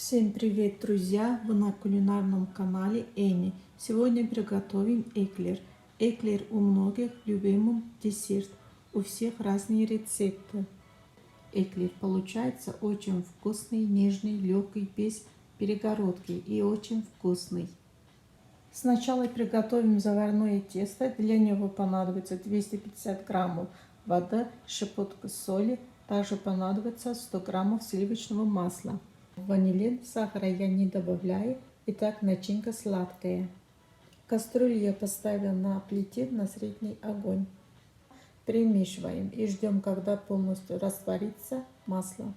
Всем привет, друзья! Вы на кулинарном канале Эми. Сегодня приготовим эклер. Эклер у многих любимый десерт. У всех разные рецепты. Эклер получается очень вкусный, нежный, легкий, без перегородки и очень вкусный. Сначала приготовим заварное тесто. Для него понадобится 250 граммов воды, щепотка соли. Также понадобится 100 граммов сливочного масла. Ванилин, сахара я не добавляю. Итак, начинка сладкая. Кастрюлю я поставила на плите на средний огонь. Перемешиваем и ждем, когда полностью растворится масло.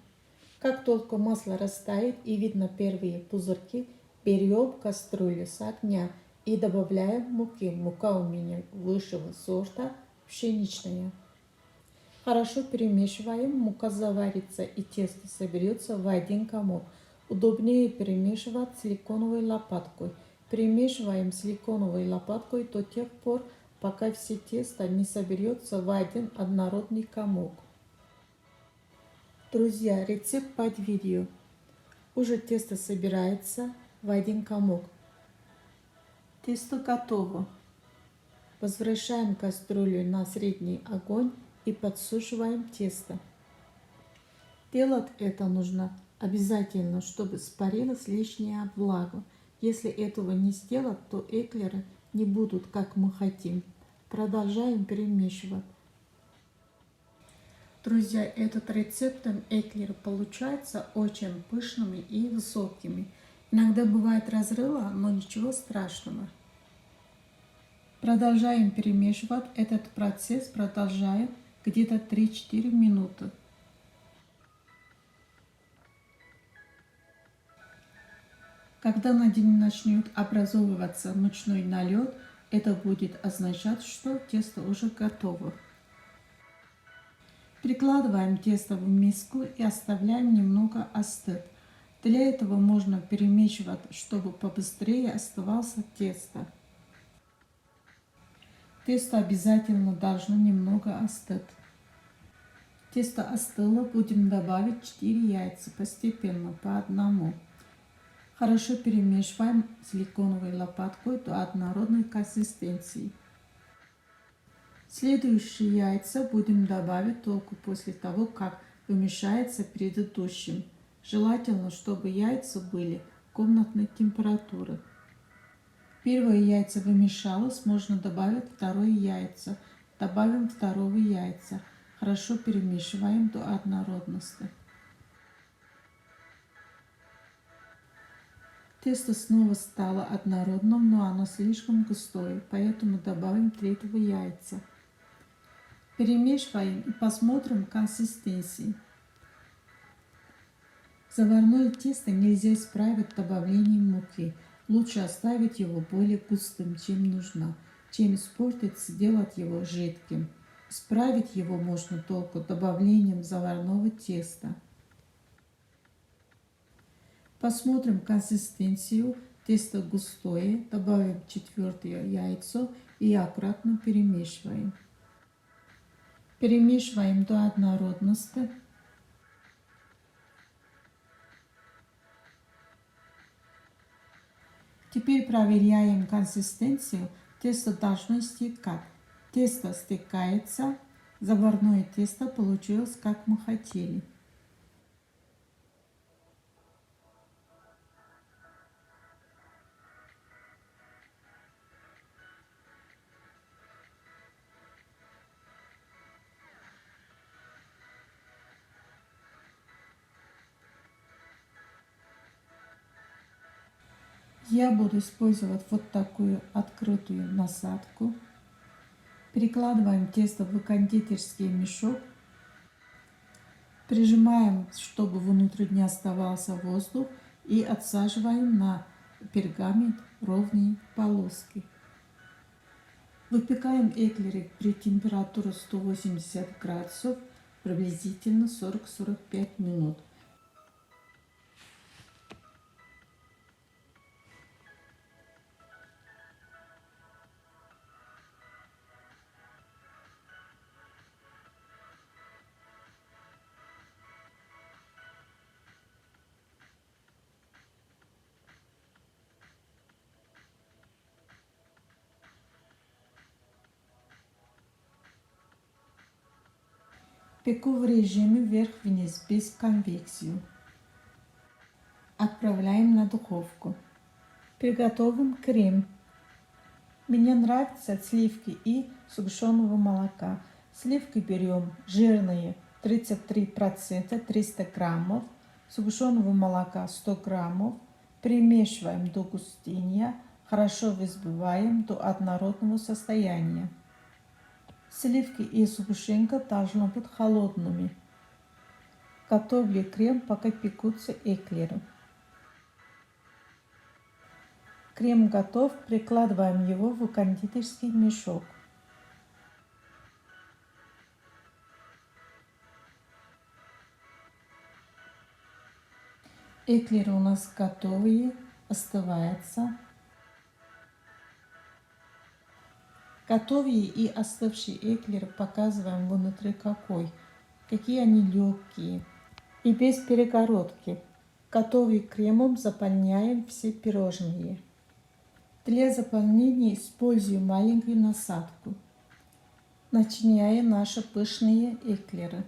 Как только масло растает и видно первые пузырьки, берем кастрюлю с огня и добавляем муки. Мука у меня высшего сорта, пшеничная. Хорошо перемешиваем, мука заварится и тесто соберется в один комок. Удобнее перемешивать силиконовой лопаткой. Перемешиваем силиконовой лопаткой до тех пор, пока все тесто не соберется в один однородный комок. Друзья, рецепт под видео. Уже тесто собирается в один комок. Тесто готово. Возвращаем кастрюлю на средний огонь и подсушиваем тесто. Делать это нужно обязательно, чтобы испарилась лишняя влага. Если этого не сделать, то эклеры не будут, как мы хотим. Продолжаем перемешивать. Друзья, этот рецепт эклера получается очень пышными и высокими. Иногда бывает разрыва, но ничего страшного. Продолжаем перемешивать. Этот процесс продолжаем где-то 3-4 минуты. Когда на дне начнет образовываться мучной налет, это будет означать, что тесто уже готово. Прикладываем тесто в миску и оставляем немного остыть. Для этого можно перемешивать, чтобы побыстрее оставалось тесто. Тесто обязательно должно немного остыть. Тесто остыло, будем добавить 4 яйца постепенно по одному. Хорошо перемешиваем силиконовой лопаткой до однородной консистенции. Следующие яйца будем добавить только после того, как вымешается предыдущим. Желательно, чтобы яйца были комнатной температуры. Первое яйцо вымешалось, можно добавить второе яйцо. Добавим второго яйца. Хорошо перемешиваем до однородности. Тесто снова стало однородным, но оно слишком густое, поэтому добавим третьего яйца. Перемешиваем и посмотрим консистенцию. Заварное тесто нельзя исправить добавлением муки. Лучше оставить его более густым, чем нужно. Чем испортить, сделать его жидким. Исправить его можно только добавлением заварного теста. Посмотрим консистенцию. Тесто густое. Добавим четвертое яйцо и аккуратно перемешиваем. Перемешиваем до однородности. Теперь проверяем консистенцию. Тесто должно стекать. Тесто стекается. Заварное тесто получилось, как мы хотели. Я буду использовать вот такую открытую насадку. Перекладываем тесто в кондитерский мешок. Прижимаем, чтобы внутри не оставался воздух. И отсаживаем на пергамент ровные полоски. Выпекаем эклеры при температуре 180 градусов приблизительно 40-45 минут. Пеку в режиме вверх-вниз без конвекции. Отправляем на духовку. Приготовим крем. Мне нравятся сливки и сгущенного молока. Сливки берем жирные 33%, 300 граммов. Сгущенного молока 100 граммов. Примешиваем до густения. Хорошо взбиваем до однородного состояния. Сливки и сгущенка должны быть холодными. Готовлю крем, пока пекутся эклеры. Крем готов, прикладываем его в кондитерский мешок. Эклеры у нас готовые, остываются. Готовые и остывшие эклеры показываем внутри какие они легкие и без перегородки. Готовый кремом заполняем все пирожные. Для заполнения использую маленькую насадку. Начиняем наши пышные эклеры.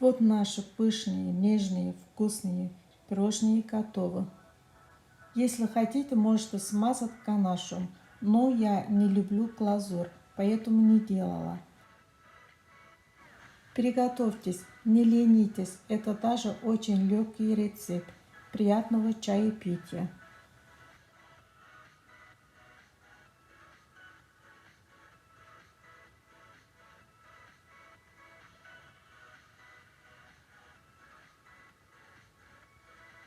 Вот наши пышные, нежные, вкусные пирожные готовы. Если хотите, можете смазать ганашем, но я не люблю глазурь, поэтому не делала. Приготовьтесь, не ленитесь, это даже очень легкий рецепт. Приятного чаепития!